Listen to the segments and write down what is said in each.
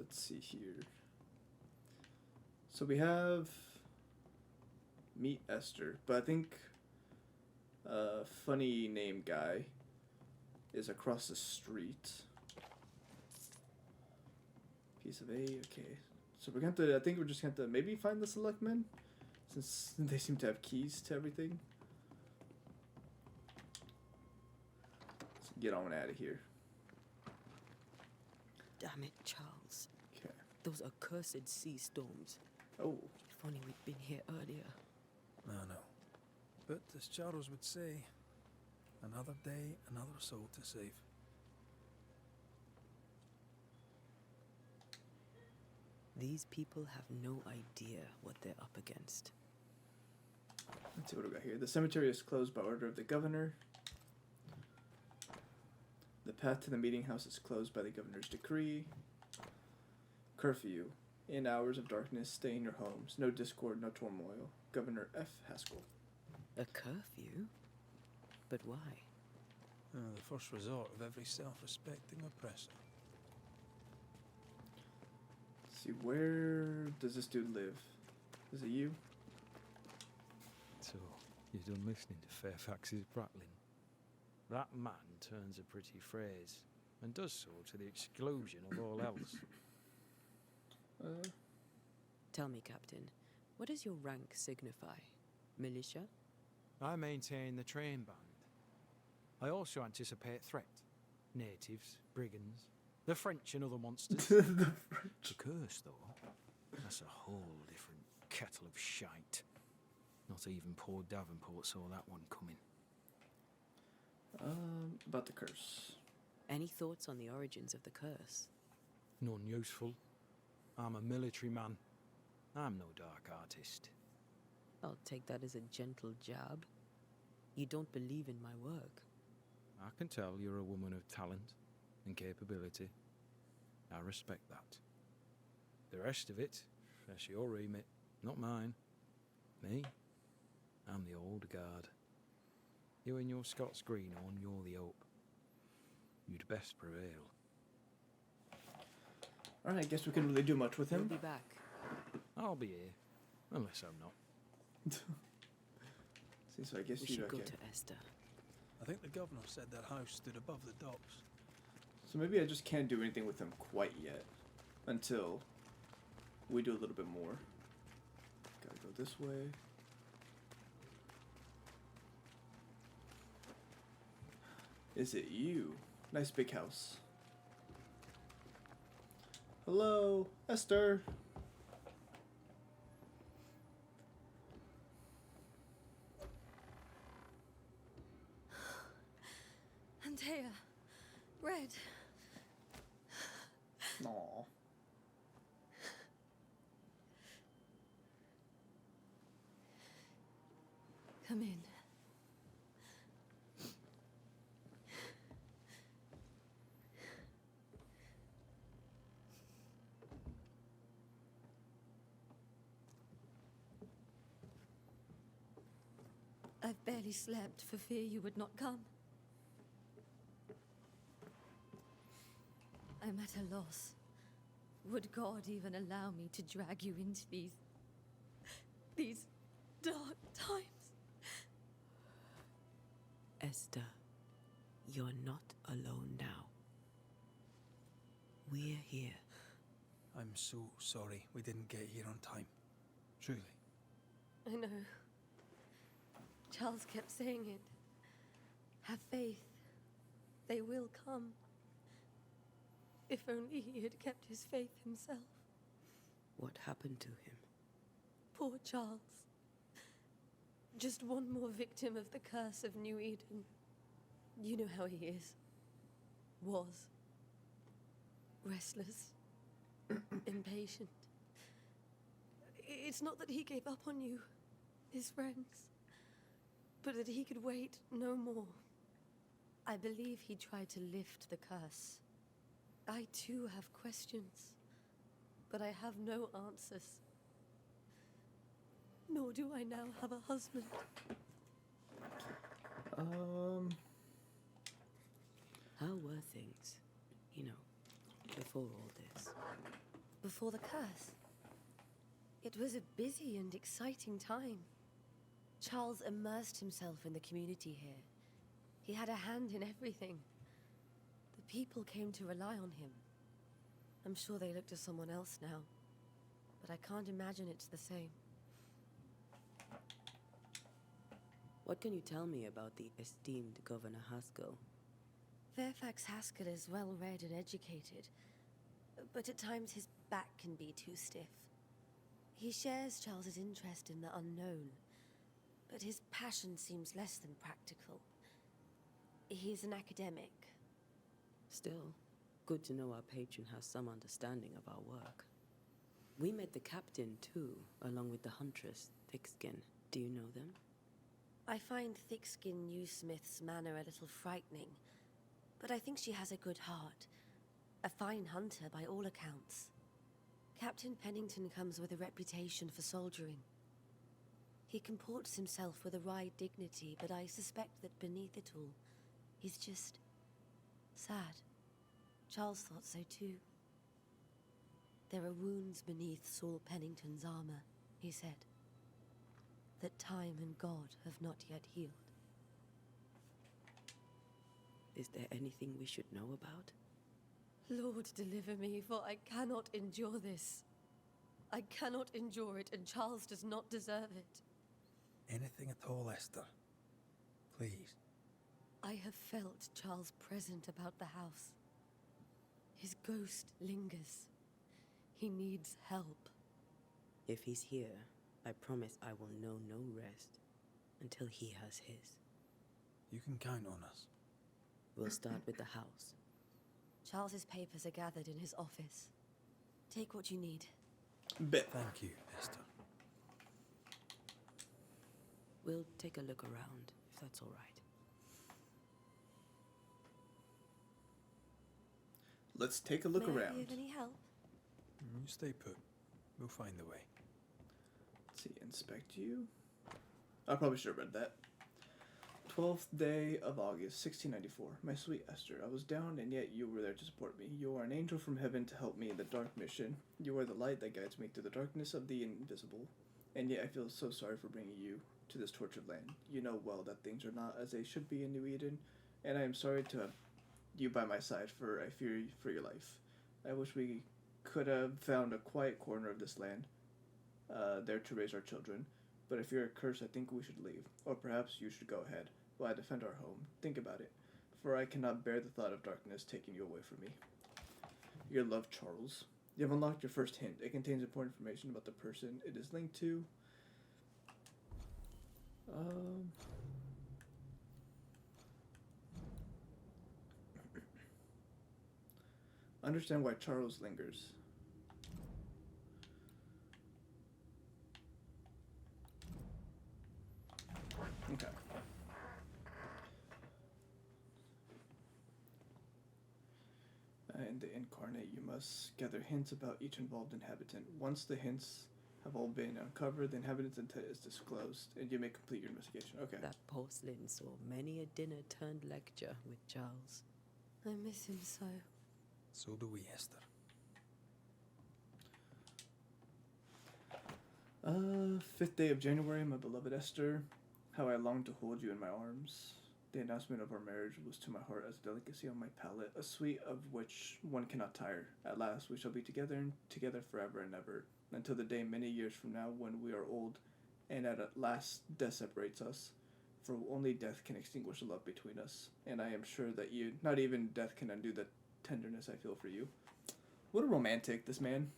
let's see here. So we have meet Esther, but I think funny name guy is across the street. Piece of A, okay. So we're going to, I think we're just going to maybe find the selectmen, since they seem to have keys to everything. Let's get on out of here. Damn it, Charles. Okay. Those accursed sea storms. Oh. If only we'd been here earlier. I know. But as Charles would say, another day, another soul to save. These people have no idea what they're up against. Let's see what we got here. The cemetery is closed by order of the governor. The path to the meeting house is closed by the governor's decree. Curfew. In hours of darkness, stay in your homes. No discord, no turmoil. Governor F. Haskell. A curfew? But why? The first resort of every self-respecting oppressor. Let's see, where does this dude live? Is it you? So, you're done listening to Fairfax's prattling. That man turns a pretty phrase, and does so to the exclusion of all else. Tell me, Captain, what does your rank signify? Militia? I maintain the train band. I also anticipate threat. Natives, brigands, the French and other monsters. The French. The curse, though, that's a whole different kettle of shite. Not even poor Davenport saw that one coming. About the curse. Any thoughts on the origins of the curse? None useful. I'm a military man. I'm no dark artist. I'll take that as a gentle jab. You don't believe in my work. I can tell you're a woman of talent and capability. I respect that. The rest of it, that's your remit, not mine. Me? I'm the old guard. You and your Scots greenhorn, you're the hope. You'd best prevail. Alright, I guess we couldn't really do much with him. He'll be back. I'll be here, unless I'm not. See, so I guess We you should go okay. to Esther. I think the governor said that house stood above the docks. So maybe I just can't do anything with him quite yet. Until we do a little bit more. Gotta go this way. Is it you? Nice big house. Hello, Esther. Antea, Red. Aw. Come in. I've barely slept for fear you would not come. I'm at a loss. Would God even allow me to drag you into these dark times? Esther, you're not alone now. We're here. I'm so sorry we didn't get here on time. Truly. I know. Charles kept saying it. Have faith. They will come. If only he had kept his faith himself. What happened to him? Poor Charles. Just one more victim of the curse of New Eden. You know how he is. Was. Restless. Impatient. It's not that he gave up on you, his friends, but that he could wait no more. I believe he tried to lift the curse. I too have questions, but I have no answers. Nor do I now have a husband. How were things, before all this? before the curse. It was a busy and exciting time. Charles immersed himself in the community here. He had a hand in everything. The people came to rely on him. I'm sure they look to someone else now, but I can't imagine it's the same. What can you tell me about the esteemed Governor Haskell? Fairfax Haskell is well read and educated, but at times his back can be too stiff. He shares Charles's interest in the unknown, but his passion seems less than practical. He's an academic. Still, good to know our patron has some understanding of our work. We met the captain, too, along with the huntress, Thickskin. Do you know them? I find Thickskin Newsmith's manner a little frightening, but I think she has a good heart. A fine hunter by all accounts. Captain Pennington comes with a reputation for soldiering. He comports himself with a wry dignity, but I suspect that beneath it all, he's just sad. Charles thought so too. There are wounds beneath Saul Pennington's armor, he said, that time and God have not yet healed. Is there anything we should know about? Lord, deliver me, for I cannot endure this. I cannot endure it, and Charles does not deserve it. Anything at all, Esther. Please. I have felt Charles present about the house. His ghost lingers. He needs help. If he's here, I promise I will know no rest until he has his. You can count on us. We'll start with the house. Charles's papers are gathered in his office. Take what you need. Bet. Thank you, Esther. We'll take a look around, if that's all right. Let's take a look May I around. be of any help? You stay put. We'll find a way. Let's see, inspect you. I probably should have read that. 12th day of August, 1694. My sweet Esther, I was down, and yet you were there to support me. You are an angel from heaven to help me in the dark mission. You are the light that guides me through the darkness of the invisible. And yet I feel so sorry for bringing you to this tortured land. You know well that things are not as they should be in New Eden, and I am sorry to have you by my side, for I fear for your life. I wish we could have found a quiet corner of this land, there to raise our children. But if you're a curse, I think we should leave. Or perhaps you should go ahead, while I defend our home. Think about it, for I cannot bear the thought of darkness taking you away from me. Your love, Charles. You have unlocked your first hint. It contains important information about the person it is linked to. Understand why Charles lingers. Okay. In the incarnate, you must gather hints about each involved inhabitant. Once the hints have all been uncovered, the inhabitant's intent is disclosed, and you may complete your investigation. Okay. That porcelain saw many a dinner turned lecture with Charles. I miss him so. So do we, Esther. 5th day of January, my beloved Esther. How I long to hold you in my arms. The announcement of our marriage was to my heart as a delicacy on my palate, a sweet of which one cannot tire. At last we shall be together and together forever and ever, until the day many years from now when we are old, and at last death separates us. For only death can extinguish the love between us, and I am sure that not even death can undo the tenderness I feel for you. What a romantic, this man.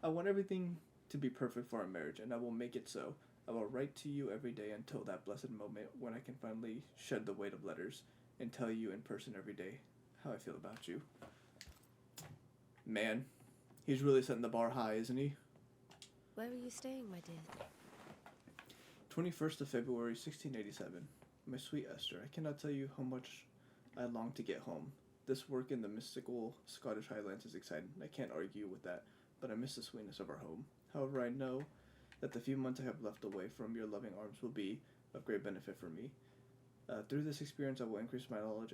I want everything to be perfect for our marriage, and I will make it so. I will write to you every day until that blessed moment when I can finally shed the weight of letters and tell you in person every day how I feel about you. Man, he's really setting the bar high, isn't he? Where are you staying, my dear? 21st of February, 1687. My sweet Esther, I cannot tell you how much I long to get home. This work in the mystical Scottish Highlands is exciting. I can't argue with that, but I miss the sweetness of our home. However, I know that the few months I have left away from your loving arms will be of great benefit for me. Through this experience, I will increase my knowledge,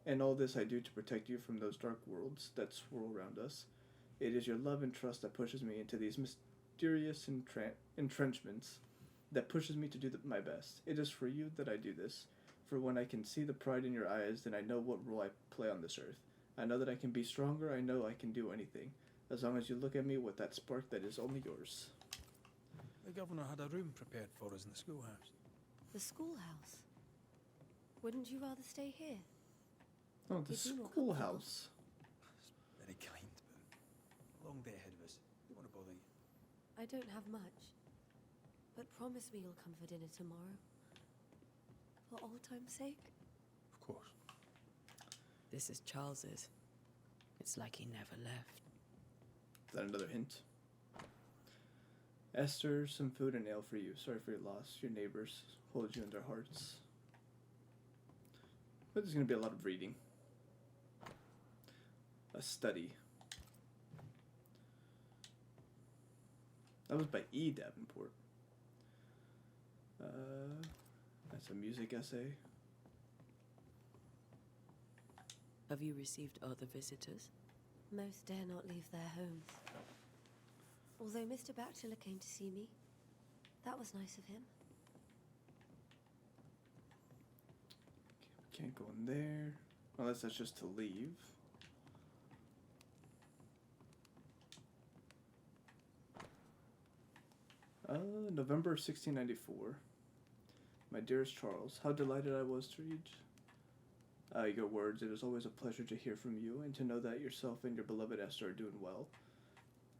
and all this I do to protect you from those dark worlds that swirl around us. It is your love and trust that pushes me into these mysterious entrenchments, that pushes me to do my best. It is for you that I do this, for when I can see the pride in your eyes, then I know what role I play on this earth. I know that I can be stronger, I know I can do anything, as long as you look at me with that spark that is only yours. The governor had a room prepared for us in the schoolhouse. The schoolhouse? Wouldn't you rather stay here? Oh, the It'd be more schoolhouse. Very kind, but a long day ahead of us. Don't want to bother you. I don't have much. But promise me you'll come for dinner tomorrow. For old time's sake. Of course. This is Charles's. It's like he never left. Is that another hint? Esther, some food and ale for you. Sorry for your loss. Your neighbors hold you in their hearts. But there's going to be a lot of reading. A study. That was by E. Davenport. That's a music essay. Have you received other visitors? Most dare not leave their homes. Although Mr. Bachelor came to see me. That was nice of him. Can't go in there. Unless that's just to leave. November 1694. My dearest Charles, how delighted I was to read your words. It is always a pleasure to hear from you and to know that yourself and your beloved Esther are doing well.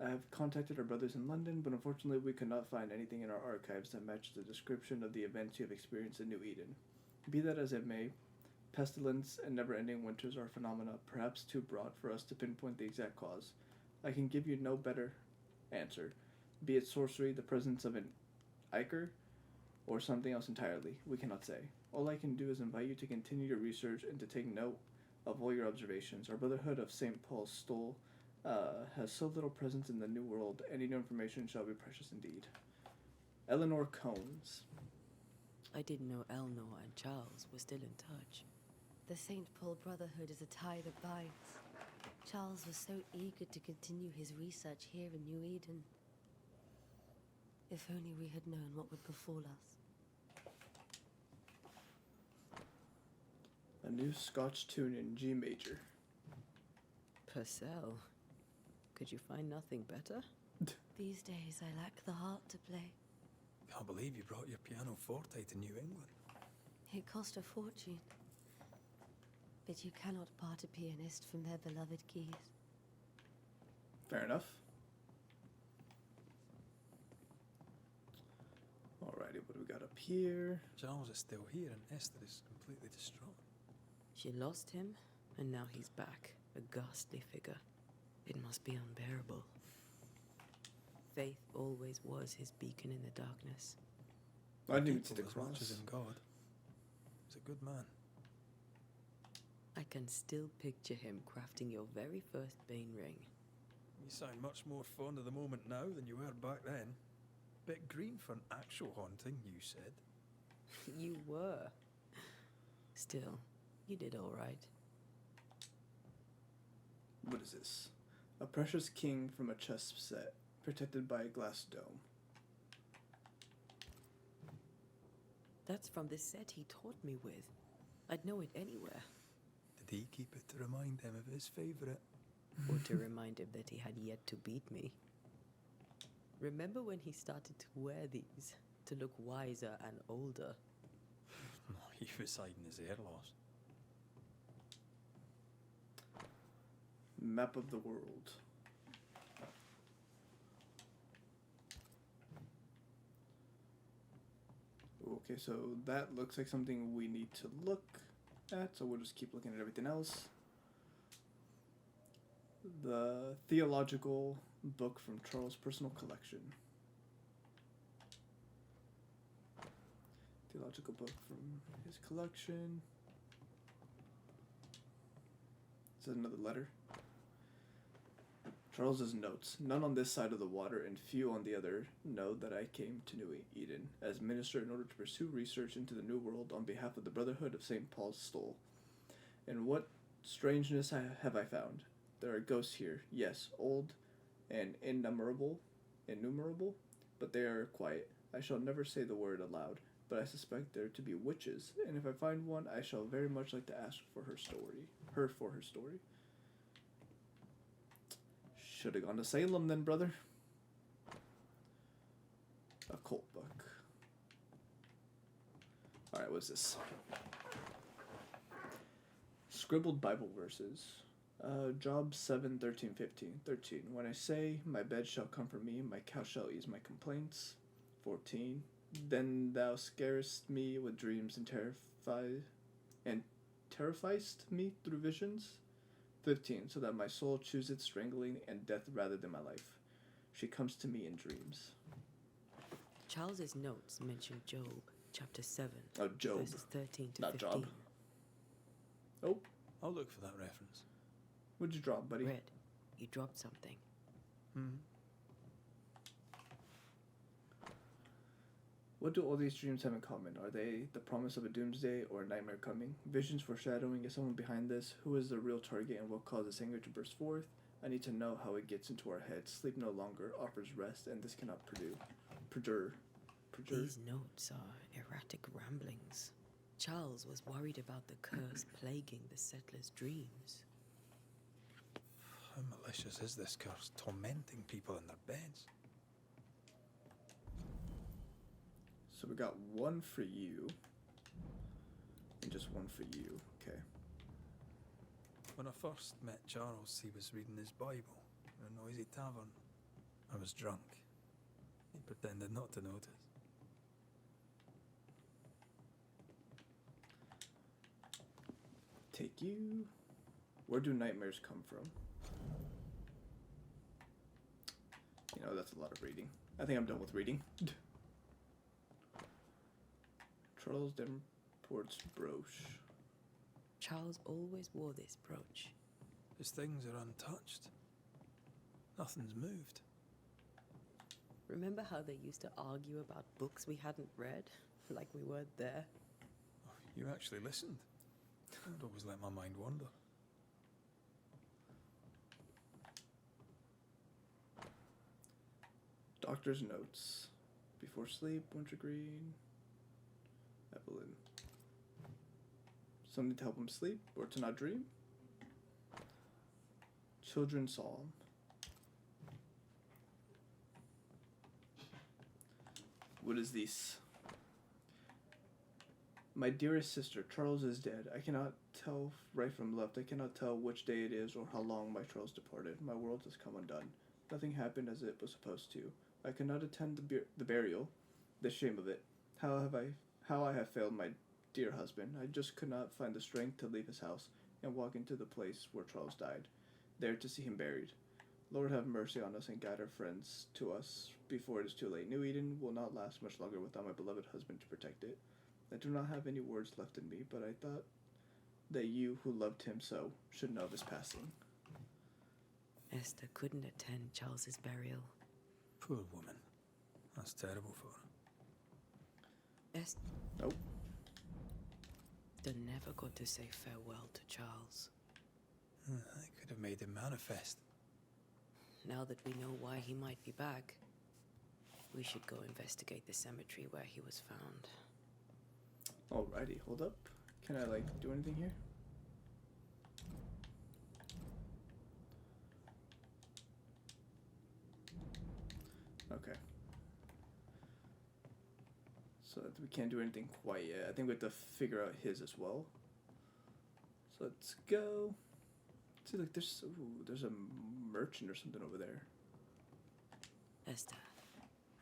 I have contacted our brothers in London, but unfortunately we could not find anything in our archives that matches the description of the events you have experienced in New Eden. Be that as it may, pestilence and never-ending winters are phenomena perhaps too broad for us to pinpoint the exact cause. I can give you no better answer. Be it sorcery, the presence of an ichor, or something else entirely, we cannot say. All I can do is invite you to continue your research and to take note of all your observations. Our Brotherhood of St. Paul's Stole has so little presence in the New World, any new information shall be precious indeed. Eleanor Combs. I didn't know Eleanor and Charles were still in touch. The St. Paul Brotherhood is a tie that binds. Charles was so eager to continue his research here in New Eden. If only we had known what would befall us. A new Scotch tune in G major. Purcell. Could you find nothing better? These days I lack the heart to play. Can't believe you brought your pianoforte to New England. It cost a fortune. But you cannot part a pianist from their beloved keys. Fair enough. Alrighty, what do we got up here? Charles is still here and Esther is completely distraught. She lost him, and now he's back, a ghastly figure. It must be unbearable. Faith always was his beacon in the darkness. I didn't even see the People as much cross. as in God. He's a good man. I can still picture him crafting your very first Bane ring. You sound much more fond of the moment now than you were back then. Bit green for an actual haunting, you said. You were. Still, you did all right. What is this? A precious king from a chess set, protected by a glass dome. That's from the set he taught me with. I'd know it anywhere. Did he keep it to remind him of his favourite? Or to remind him that he had yet to beat me. Remember when he started to wear these, to look wiser and older? He was hiding his hair loss. Map of the world. Okay, so that looks like something we need to look at, so we'll just keep looking at everything else. The theological book from Charles' personal collection. Theological book from his collection. Is that another letter? Charles's notes. None on this side of the water and few on the other know that I came to New Eden as minister in order to pursue research into the New World on behalf of the Brotherhood of St. Paul's Stole. And what strangeness have I found? There are ghosts here, yes, old, and innumerable, but they are quiet. I shall never say the word aloud, but I suspect there to be witches, and if I find one, I shall very much like to ask for her story. Should have gone to Salem then, brother. Occult book. Alright, what's this? Scribbled Bible verses. Job 7, 13, 15. 13. When I say, my bed shall comfort me, my couch shall ease my complaints. 14. Then thou scarest me with dreams and terrifiest me through visions. 15. So that my soul chooseth strangling and death rather than my life. She comes to me in dreams. Charles's notes mention Job, chapter 7, Job. verses 13 to Not 15. Job. Oh, I'll look for that reference. what'd you drop, buddy? Red, you dropped something. What do all these dreams have in common? Are they the promise of a doomsday or a nightmare coming? Visions foreshadowing, is someone behind this? Who is the real target and what causes anger to burst forth? I need to know how it gets into our heads. Sleep no longer offers rest, and this cannot perjure. These notes are erratic ramblings. Charles was worried about the curse plaguing the settlers' dreams. How malicious is this curse, tormenting people in their beds? So we got one for you, and just one for you. Okay. When I first met Charles, he was reading his Bible in a noisy tavern. I was drunk. He pretended not to notice. Take you. Where do nightmares come from? You know, that's a lot of reading. I think I'm done with reading. Charles Davenport's brooch. Charles always wore this brooch. His things are untouched. Nothing's moved. Remember how they used to argue about books we hadn't read? Like we weren't there? Oh, you actually listened. I'd always let my mind wander. Doctor's notes. Before sleep, wintergreen. Evelyn. Something to help him sleep or to not dream. Children's psalm. What is this? My dearest sister, Charles is dead. I cannot tell right from left. I cannot tell which day it is or how long my Charles departed. My world has come undone. Nothing happened as it was supposed to. I could not attend the burial. The shame of it. How I have failed my dear husband. I just could not find the strength to leave his house and walk into the place where Charles died, there to see him buried. Lord have mercy on us and guide our friends to us before it is too late. New Eden will not last much longer without my beloved husband to protect it. I do not have any words left in me, but I thought that you, who loved him so, should know of his passing. Esther couldn't attend Charles's burial. Poor woman. That's terrible for her. Esther Nope. never got to say farewell to Charles. I could have made him manifest. Now that we know why he might be back, we should go investigate the cemetery where he was found. Alrighty, hold up. Can I, do anything here? Okay. So we can't do anything quite yet. I think we have to figure out his as well. So let's go. See, there's a merchant or something over there. Esther,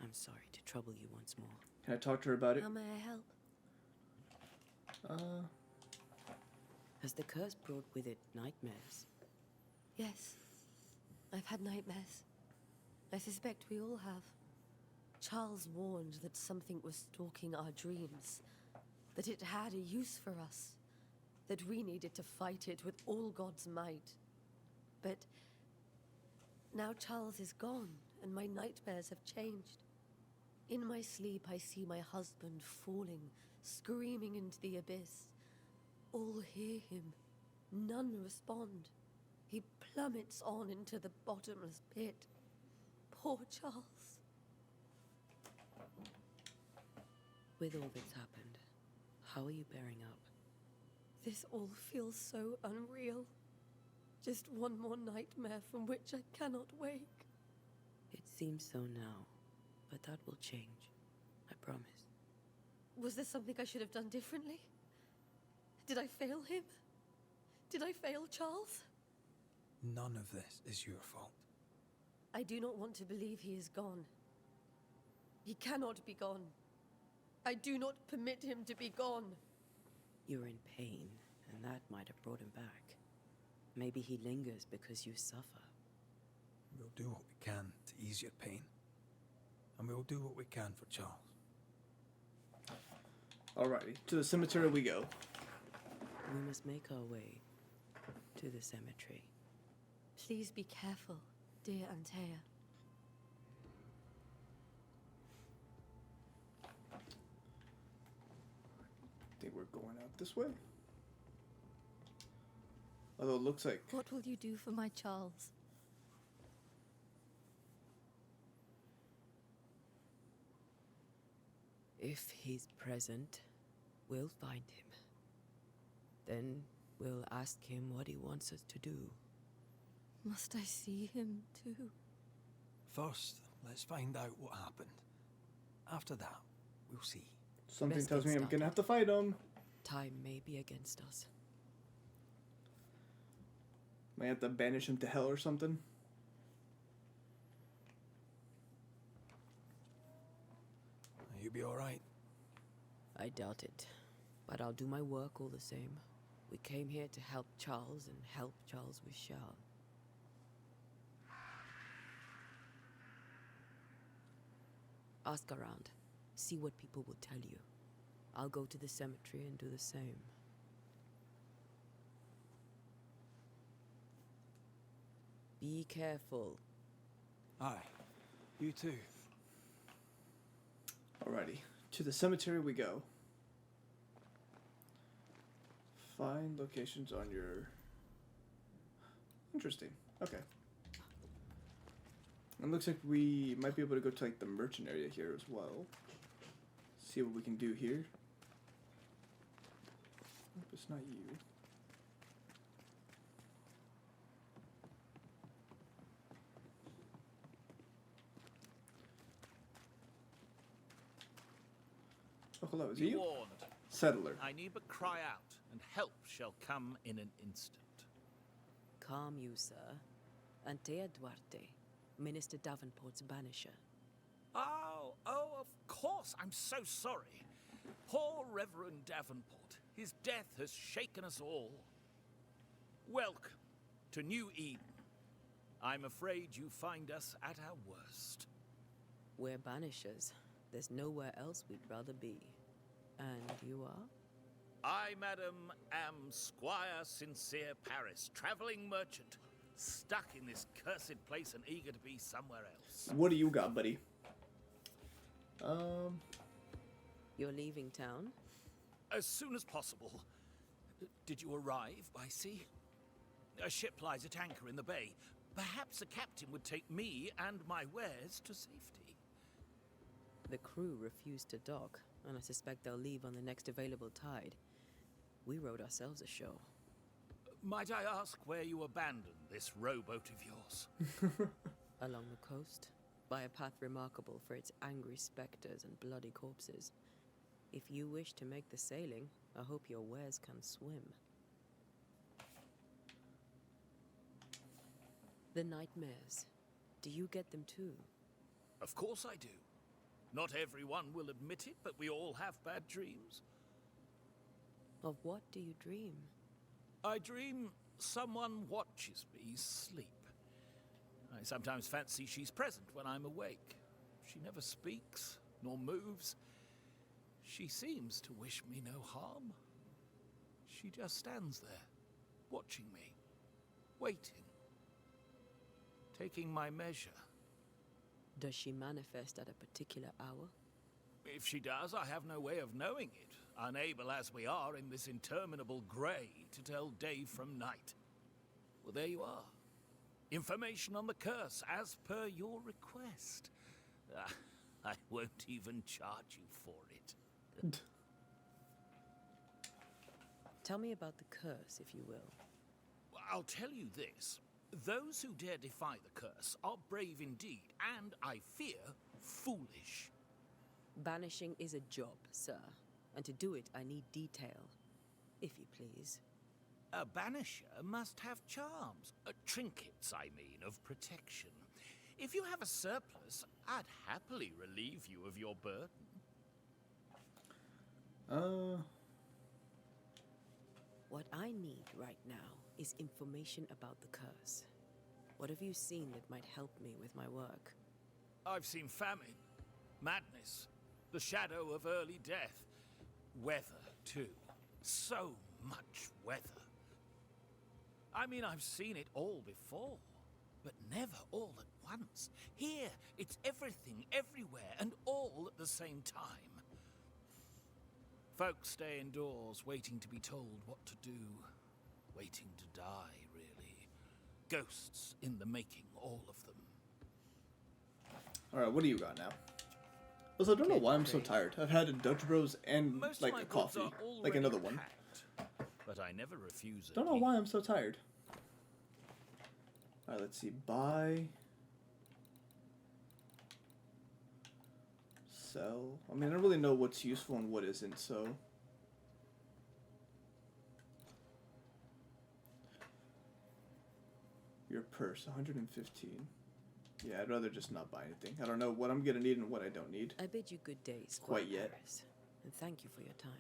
I'm sorry to trouble you once more. Can I talk to her about it? How may I help? Has the curse brought with it nightmares? Yes. I've had nightmares. I suspect we all have. Charles warned that something was stalking our dreams, that it had a use for us, that we needed to fight it with all God's might. But now Charles is gone, and my nightmares have changed. In my sleep, I see my husband falling, screaming into the abyss. All hear him. None respond. He plummets on into the bottomless pit. Poor Charles. With all that's happened, how are you bearing up? This all feels so unreal. Just one more nightmare from which I cannot wake. It seems so now, but that will change. I promise. Was there something I should have done differently? Did I fail him? Did I fail Charles? None of this is your fault. I do not want to believe he is gone. He cannot be gone. I do not permit him to be gone. You're in pain, and that might have brought him back. Maybe he lingers because you suffer. We'll do what we can to ease your pain. And we'll do what we can for Charles. Alrighty, to the cemetery we go. We must make our way to the cemetery. Please be careful, dear Antea. I think we're going out this way. Although it looks like... What will you do for my Charles? If he's present, we'll find him. Then we'll ask him what he wants us to do. Must I see him too? First, let's find out what happened. After that, we'll see. Something Best tells me get I'm gonna have to fight him. Time may be against us. Might have to banish him to hell or something. You'll be alright. I doubt it, but I'll do my work all the same. We came here to help Charles, and help Charles we shall. Ask around. See what people will tell you. I'll go to the cemetery and do the same. Be careful. Aye. You too. Alrighty, to the cemetery we go. Find locations on your... Interesting. Okay. It looks like we might be able to go to like the merchant area here as well. See what we can do here. Hope it's not you. Oh, hello, is it Be you? warned. Settler. I need but cry out, and help shall come in an instant. Calm you, sir. Antea Duarte, Minister Davenport's banisher. Oh, of course. I'm so sorry. Poor Reverend Davenport. His death has shaken us all. Welcome to New Eden. I'm afraid you find us at our worst. We're banishers. There's nowhere else we'd rather be. And you are? I, madam, am Squire Sincere Paris, travelling merchant, stuck in this cursed place and eager to be somewhere else. What do you got, buddy? You're leaving town? As soon as possible. Did you arrive by sea? A ship lies at anchor in the bay. Perhaps the captain would take me and my wares to safety. The crew refused to dock, and I suspect they'll leave on the next available tide. We rowed ourselves ashore. Might I ask where you abandoned this rowboat of yours? Along the coast, by a path remarkable for its angry specters and bloody corpses. If you wish to make the sailing, I hope your wares can swim. The nightmares. Do you get them too? Of course I do. Not everyone will admit it, but we all have bad dreams. Of what do you dream? I dream someone watches me sleep. I sometimes fancy she's present when I'm awake. She never speaks, nor moves. She seems to wish me no harm. She just stands there, watching me, waiting, taking my measure. Does she manifest at a particular hour? If she does, I have no way of knowing it, unable as we are in this interminable grey to tell day from night. Well, there you are. Information on the curse as per your request. I won't even charge you for it. Tell me about the curse, if you will. I'll tell you this. Those who dare defy the curse are brave indeed, and, I fear, foolish. Banishing is a job, sir. And to do it, I need detail. If you please. A banisher must have charms. Trinkets, I mean, of protection. If you have a surplus, I'd happily relieve you of your burden. What I need right now is information about the curse. What have you seen that might help me with my work? I've seen famine, madness, the shadow of early death. Weather, too. So much weather. I mean, I've seen it all before, but never all at once. Here, it's everything, everywhere, and all at the same time. Folks stay indoors, waiting to be told what to do. Waiting to die, really. Ghosts in the making, all of them. Alright, what do you got now? Also, I don't know why I'm so tired. I've had a Dutch Bros and, Most like, of my a goods coffee. are Like, already another one. packed, but I never refuse Don't know why I'm so tired. Alright, let's see. Buy. Sell. I mean, I don't really know what's useful and what isn't, so... Your purse, 115. Yeah, I'd rather just not buy anything. I don't know what I'm gonna need and what I don't need. I bid you good day, Squire Quite yet. Harris, and thank you for your time.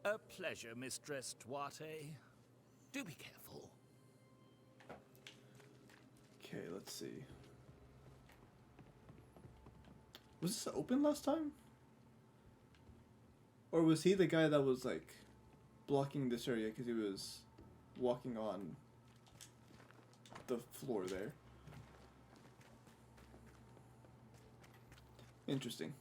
A pleasure, Mistress Duarte. Do be careful. Okay, let's see. Was this open last time? Or was he the guy that was, like, blocking this area because he was walking on the floor there? Interesting.